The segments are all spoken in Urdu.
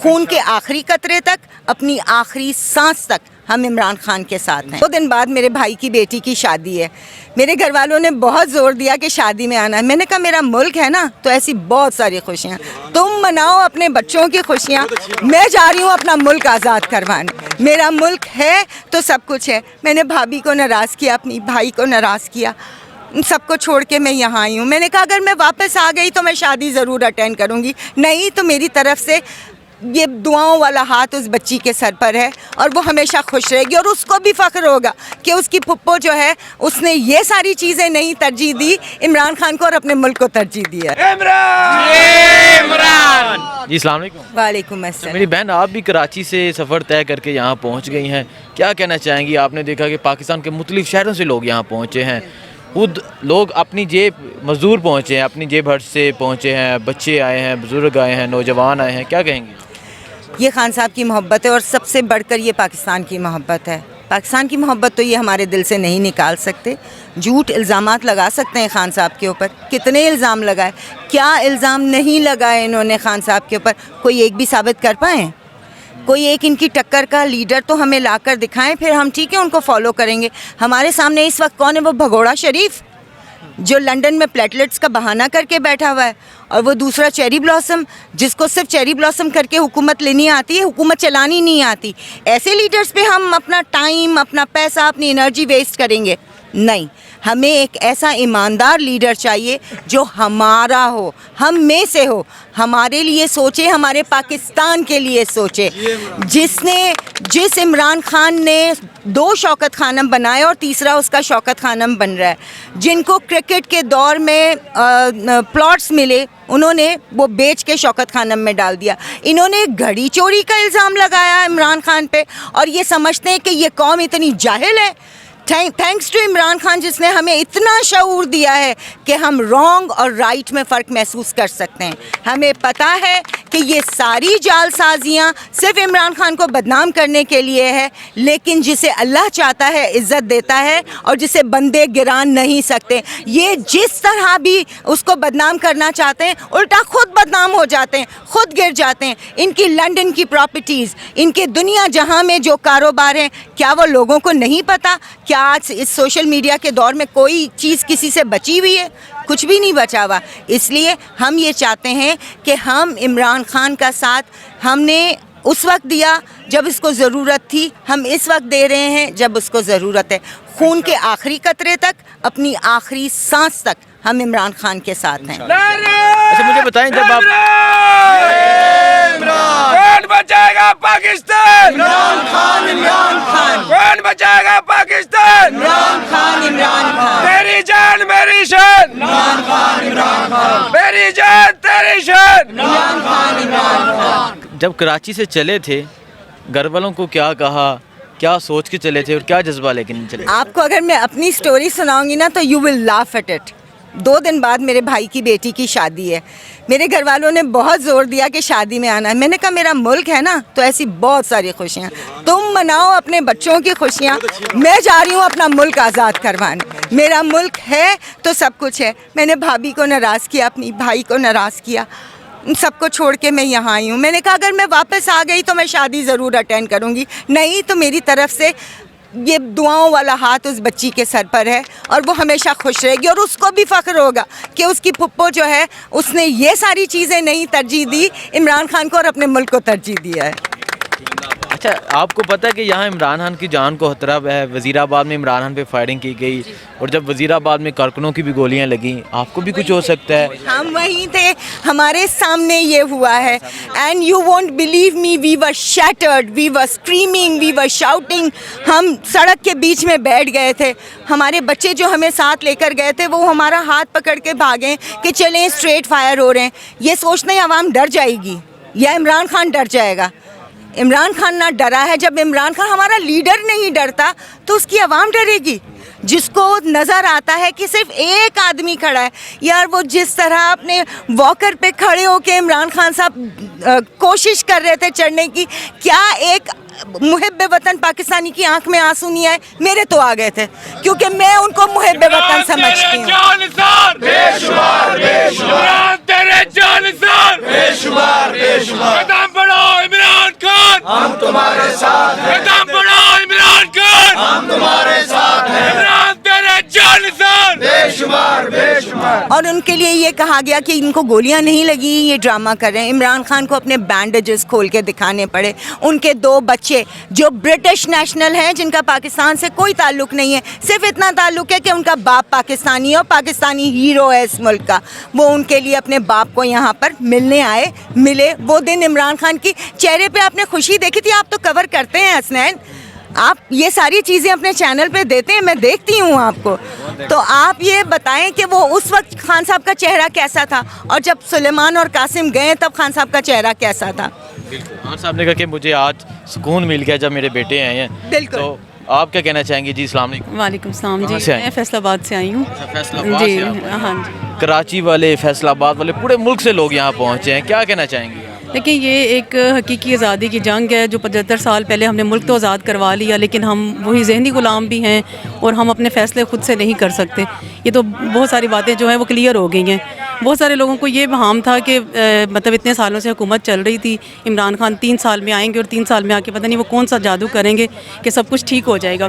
خون کے آخری قطرے تک, اپنی آخری سانس تک ہم عمران خان کے ساتھ ہیں. 2 دن بعد میرے بھائی کی بیٹی کی شادی ہے. میرے گھر والوں نے بہت زور دیا کہ شادی میں آنا ہے. میں نے کہا میرا ملک ہے نا, تو ایسی بہت ساری خوشیاں, تم مناؤ اپنے بچوں کی خوشیاں, میں جا رہی ہوں اپنا ملک آزاد کروانے. میرا ملک ہے تو سب کچھ ہے. میں نے بھابھی کو ناراض کیا, اپنی بھائی کو ناراض کیا, سب کو چھوڑ کے میں یہاں آئی ہوں. میں نے کہا اگر میں واپس آ گئی تو میں شادی ضرور اٹینڈ کروں گی, نہیں تو میری طرف سے یہ دعاؤں والا ہاتھ اس بچی کے سر پر ہے, اور وہ ہمیشہ خوش رہے گی, اور اس کو بھی فخر ہوگا کہ اس کی پھپھو جو ہے اس نے یہ ساری چیزیں نہیں ترجیح دی, عمران خان کو اور اپنے ملک کو ترجیح دیا. عمران جی السلام علیکم. وعلیکم السلام. میری بہن آپ بھی کراچی سے سفر طے کر کے یہاں پہنچ گئی ہیں, کیا کہنا چاہیں گی؟ آپ نے دیکھا کہ پاکستان کے مختلف شہروں سے لوگ یہاں پہنچے ہیں, خود لوگ اپنی جیب مزدور پہنچے ہیں, اپنی جیب خرچ سے پہنچے ہیں, بچے آئے ہیں, بزرگ آئے ہیں, نوجوان آئے ہیں, کیا کہیں گے؟ یہ خان صاحب کی محبت ہے, اور سب سے بڑھ کر یہ پاکستان کی محبت ہے. پاکستان کی محبت تو یہ ہمارے دل سے نہیں نکال سکتے. جھوٹ الزامات لگا سکتے ہیں خان صاحب کے اوپر, کتنے الزام لگائے, کیا الزام نہیں لگائے انہوں نے خان صاحب کے اوپر؟ کوئی ایک بھی ثابت کر پائیں؟ کوئی ایک ان کی ٹکر کا لیڈر تو ہمیں لا کر دکھائیں, پھر ہم ٹھیک ہے ان کو فالو کریں گے. ہمارے سامنے اس وقت کون ہے؟ وہ بھگوڑا شریف جو لنڈن میں پلیٹلیٹس کا بہانہ کر کے بیٹھا ہوا ہے, اور وہ دوسرا چیری بلاسم جس کو صرف چیری بلاسم کر کے حکومت لینی آتی ہے, حکومت چلانی نہیں آتی. ایسے لیڈرز پہ ہم اپنا ٹائم, اپنا پیسہ, اپنی انرجی ویسٹ کریں گے؟ نہیں, ہمیں ایک ایسا ایماندار لیڈر چاہیے جو ہمارا ہو, ہم میں سے ہو, ہمارے لیے سوچے, ہمارے پاکستان کے لیے سوچے. جس عمران خان نے 2 شوکت خانم بنائے اور تیسرا اس کا شوکت خانم بن رہا ہے, جن کو کرکٹ کے دور میں پلاٹس ملے انہوں نے وہ بیچ کے شوکت خانم میں ڈال دیا. انہوں نے گھڑی چوری کا الزام لگایا عمران خان پہ, اور یہ سمجھتے ہیں کہ یہ قوم اتنی جاہل ہے. تھینکس ٹو عمران خان جس نے ہمیں اتنا شعور دیا ہے کہ ہم رانگ اور رائٹ میں فرق محسوس کر سکتے ہیں. ہمیں پتہ ہے کہ یہ ساری جال سازیاں صرف عمران خان کو بدنام کرنے کے لیے ہے, لیکن جسے اللہ چاہتا ہے عزت دیتا ہے, اور جسے بندے گران نہیں سکتے. یہ جس طرح بھی اس کو بدنام کرنا چاہتے ہیں, الٹا خود بدنام ہو جاتے ہیں, خود گر جاتے ہیں. ان کی لنڈن کی پراپرٹیز, ان کے دنیا جہاں میں جو کاروبار ہیں, کیا وہ لوگوں کو نہیں پتہ؟ کیا آج اس سوشل میڈیا کے دور میں کوئی چیز کسی سے بچی ہوئی ہے؟ کچھ بھی نہیں بچا ہوا. اس لیے ہم یہ چاہتے ہیں کہ ہم عمران خان کا ساتھ ہم نے اس وقت دیا جب اس کو ضرورت تھی, ہم اس وقت دے رہے ہیں جب اس کو ضرورت ہے. خون کے آخری قطرے تک, اپنی آخری سانس تک ہم عمران خان کے ساتھ ہیں. اچھا مجھے بتائیں, جب آپ کون بچائے گا پاکستان؟ عمران خان, عمران خان, کون بچائے گا پاکستان؟ عمران خان, عمران خان, میری جان میری شان، عمران خان, عمران خان, میری جان تیری شان. عمران خان, عمران خان. جب کراچی سے چلے تھے, گھر والوں کو کیا کہا, کیا سوچ کے چلے تھے, اور کیا جذبہ لے کے نہیں چلے؟ آپ کو اگر میں اپنی سٹوری سناؤں گی نا تو you will laugh at it. 2 دن بعد میرے بھائی کی بیٹی کی شادی ہے. میرے گھر والوں نے بہت زور دیا کہ شادی میں آنا ہے. میں نے کہا میرا ملک ہے نا, تو ایسی بہت ساری خوشیاں, تم مناؤ اپنے بچوں کی خوشیاں, میں جا رہی ہوں اپنا ملک آزاد کروانے. میرا ملک ہے تو سب کچھ ہے. میں نے بھابھی کو ناراض کیا, اپنی بھائی کو ناراض کیا, سب کو چھوڑ کے میں یہاں آئی ہوں. میں نے کہا اگر میں واپس آ گئی تو میں شادی ضرور اٹینڈ کروں گی, نہیں تو میری طرف سے یہ دعاؤں والا ہاتھ اس بچی کے سر پر ہے, اور وہ ہمیشہ خوش رہے گی, اور اس کو بھی فخر ہوگا کہ اس کی پھپھو جو ہے اس نے یہ ساری چیزیں نہیں ترجیح دی, عمران خان کو اور اپنے ملک کو ترجیح دیا ہے. اچھا آپ کو پتہ ہے کہ یہاں عمران خان کی جان کو خطرہ ہے. وزیر آباد میں عمران خان پہ فائرنگ کی گئی, اور جب وزیر آباد میں کارکنوں کی بھی گولیاں لگیں, آپ کو بھی کچھ ہو سکتا ہے. ہم وہیں تھے, ہمارے سامنے یہ ہوا ہے, and you won't believe me, we were shattered, we were screaming, we were shouting. ہم سڑک کے بیچ میں بیٹھ گئے تھے. ہمارے بچے جو ہمیں ساتھ لے کر گئے تھے وہ ہمارا ہاتھ پکڑ کے بھاگیں کہ چلیں اسٹریٹ فائر ہو رہے ہیں. یہ سوچنے عوام ڈر جائے گی یا عمران خان ڈر جائے گا؟ عمران خان نہ ڈرا ہے. جب عمران خان ہمارا لیڈر نہیں ڈرتا تو اس کی عوام ڈرے گی. جس کو نظر آتا ہے کہ صرف ایک آدمی کھڑا ہے, یار وہ جس طرح اپنے واکر پہ کھڑے ہو کے عمران خان صاحب کوشش کر رہے تھے چڑھنے کی, کیا ایک محب وطن پاکستانی کی آنکھ میں آنسو نہیں آئے؟ میرے تو آ گئے تھے, کیونکہ میں ان کو محب وطن سمجھتی ہوں. قدم بڑھاؤ ان کے لیے یہ کہا گیا کہ ان کو گولیاں نہیں لگی, یہ ڈرامہ کر رہے ہیں. عمران خان کو اپنے بینڈیجز کھول کے دکھانے پڑے. ان کے 2 بچے جو برٹش نیشنل ہیں, جن کا پاکستان سے کوئی تعلق نہیں ہے, صرف اتنا تعلق ہے کہ ان کا باپ پاکستانی ہے اور پاکستانی ہیرو ہے اس ملک کا, وہ ان کے لیے اپنے باپ کو یہاں پر ملنے آئے. ملے وہ دن عمران خان کی چہرے پہ آپ نے خوشی دیکھی تھی. آپ تو کور کرتے ہیں حسنین, آپ یہ ساری چیزیں اپنے چینل پہ دیتے ہیں, میں دیکھتی ہوں آپ کو. تو آپ یہ بتائیں کہ وہ اس وقت خان صاحب کا چہرہ کیسا تھا, اور جب سلیمان اور قاسم گئے تب خان صاحب کا چہرہ کیسا تھا. خان صاحب نے کہا کہ مجھے آج سکون مل گیا جب میرے بیٹے آئے ہیں. بالکل. تو آپ کیا کہنا چاہیں گے؟ جی السلام علیکم. وعلیکم السلام. کہاں جی سے آئے؟ میں فیصل آباد سے آئی ہوں. فیصل آباد جی سے آپ؟ ہاں جی. کراچی والے, فیصل آباد والے, پورے ملک سے لوگ یہاں پہنچے ہیں, کیا کہنا چاہیں گے؟ دیکھیں یہ ایک حقیقی آزادی کی جنگ ہے. جو 75 سال پہلے ہم نے ملک تو آزاد کروا لیا, لیکن ہم وہی ذہنی غلام بھی ہیں اور ہم اپنے فیصلے خود سے نہیں کر سکتے. یہ تو بہت ساری باتیں جو ہیں وہ کلیئر ہو گئی ہیں. بہت سارے لوگوں کو یہ بہام تھا کہ مطلب اتنے سالوں سے حکومت چل رہی تھی, عمران خان 3 سال میں آئیں گے اور 3 سال میں آ کے پتہ نہیں وہ کون سا جادو کریں گے کہ سب کچھ ٹھیک ہو جائے گا.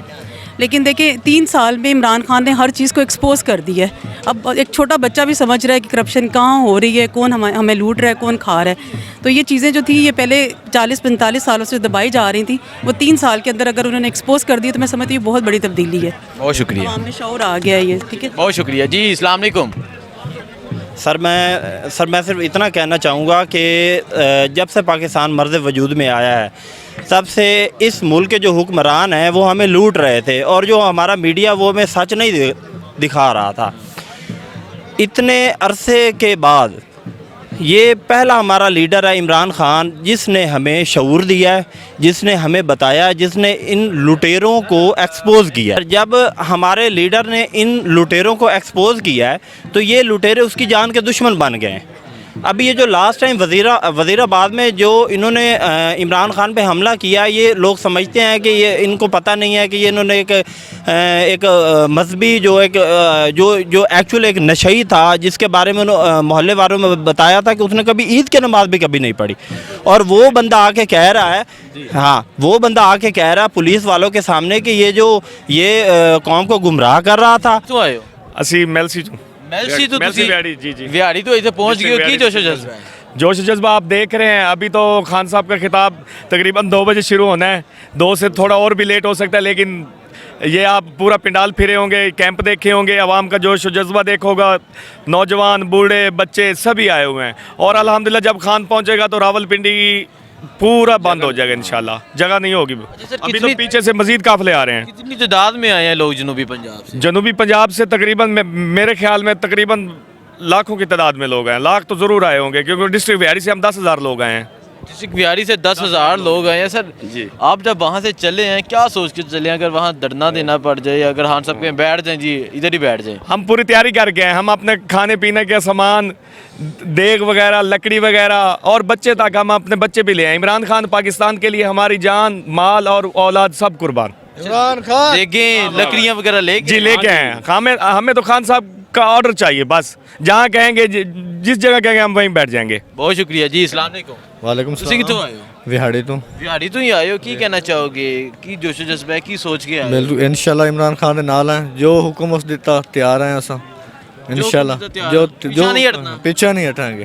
لیکن دیکھیں 3 سال میں عمران خان نے ہر چیز کو ایکسپوز کر دی ہے. اب ایک چھوٹا بچہ بھی سمجھ رہا ہے کہ کرپشن کہاں ہو رہی ہے, کون ہمیں لوٹ رہا ہے, کون کھا رہا ہے. تو یہ چیزیں جو تھیں یہ پہلے 40-45 سالوں سے دبائی جا رہی تھیں, وہ 3 سال کے اندر اگر انہوں نے ایکسپوز کر دی تو میں سمجھتی ہوں یہ بہت بڑی تبدیلی ہے. بہت شکریہ. عوام میں شعور آ گیا ہے یہ. ٹھیک ہے, بہت شکریہ. جی السلام علیکم. سر میں صرف اتنا کہنا چاہوں گا کہ جب سے پاکستان مرز وجود میں آیا ہے تب سے اس ملک کے جو حکمران ہیں وہ ہمیں لوٹ رہے تھے, اور جو ہمارا میڈیا وہ ہمیں سچ نہیں دکھا رہا تھا. اتنے عرصے کے بعد یہ پہلا ہمارا لیڈر ہے عمران خان, جس نے ہمیں شعور دیا ہے, جس نے ہمیں بتایا, جس نے ان لٹیروں کو ایکسپوز کیا. جب ہمارے لیڈر نے ان لٹیروں کو ایکسپوز کیا ہے تو یہ لٹیرے اس کی جان کے دشمن بن گئے ہیں. ابھی یہ جو لاسٹ ٹائم وزیر آباد میں جو انہوں نے عمران خان پہ حملہ کیا, یہ لوگ سمجھتے ہیں کہ یہ ان کو پتہ نہیں ہے کہ یہ انہوں نے ایک مذہبی جو ایکچول ایک نشئی تھا, جس کے بارے میں انہوں محلے والوں میں بتایا تھا کہ اس نے کبھی عید کی نماز بھی کبھی نہیں پڑھی, اور وہ بندہ آ کے کہہ رہا ہے, ہاں وہ بندہ آ کے کہہ رہا ہے پولیس والوں کے سامنے کہ یہ قوم کو گمراہ کر رہا تھا. تو آئے ہو اسی میلسی چوں میلسی تو میلسی ویاڑی. جی جی ویاڑی تو ایسے پہنچ گئے ہو, کی جوش و جذبہ ہے؟ جوش و جذبہ آپ دیکھ رہے ہیں. ابھی تو خان صاحب کا خطاب تقریباً 2 بجے شروع ہونا ہے, 2 سے تھوڑا اور بھی لیٹ ہو سکتا ہے, لیکن یہ آپ پورا پنڈال پھرے ہوں گے, کیمپ دیکھے ہوں گے, عوام کا جوش و جذبہ دیکھو گا, نوجوان بوڑھے بچے سبھی آئے ہوئے ہیں. اور الحمدللہ جب خان پہنچے گا تو راول پنڈی پورا بند ہو جائے گا انشاءاللہ, جگہ نہیں ہوگی. ابھی تو پیچھے سے مزید قافلے آ رہے ہیں. کتنی تعداد میں آئے ہیں لوگ جنوبی پنجاب سے؟ جنوبی پنجاب سے تقریباً میرے خیال میں تقریباً لاکھوں کی تعداد میں لوگ ہیں, لاکھ تو ضرور آئے ہوں گے, کیونکہ ڈسٹرکٹ ویاری سے ہم 10,000 لوگ آئے ہیں. ڈسٹرکٹ ویاری سے 10,000 لوگ آئے ہیں. سر جی آپ جب وہاں سے چلے ہیں کیا سوچ کے چلے ہیں, اگر وہاں دھرنا دینا پڑ جائے, اگر خان صاحب کہیں بیٹھ جائیں جی ادھر ہی بیٹھ جائیں؟ ہم پوری تیاری کر کے ہیں. ہم اپنے کھانے پینے کے سامان, دیگ وغیرہ, لکڑی وغیرہ, اور بچے تک ہم اپنے بچے بھی لے آئے. عمران خان پاکستان کے لیے ہماری جان, مال اور اولاد سب قربان. عمران خان دیکھیں لکڑیاں وغیرہ لے کے جی لے کے آئے ہیں. ہمیں تو خان صاحب کا آرڈر چاہیے, بس جہاں کہیں گے, جس جگہ کہیں گے ہم وہیں بیٹھ جائیں گے. بہت شکریہ. جی السلام علیکم. وعلیکم تسی کتوں آئے ہو؟ وہاڑی تو ویاڑی تو ہی آئے ہو, کی کہنا چاہو گے, کی جوش و جذبہ ہے, کی سوچ کے آئے ہو؟ بالکل انشاءاللہ عمران خان دے نال ہیں, جو حکم اس دیتا تیار ہیں اساں انشاءاللہ, پیچھے نہیں ہٹنا. پیچھے نہیں ہٹیں گے.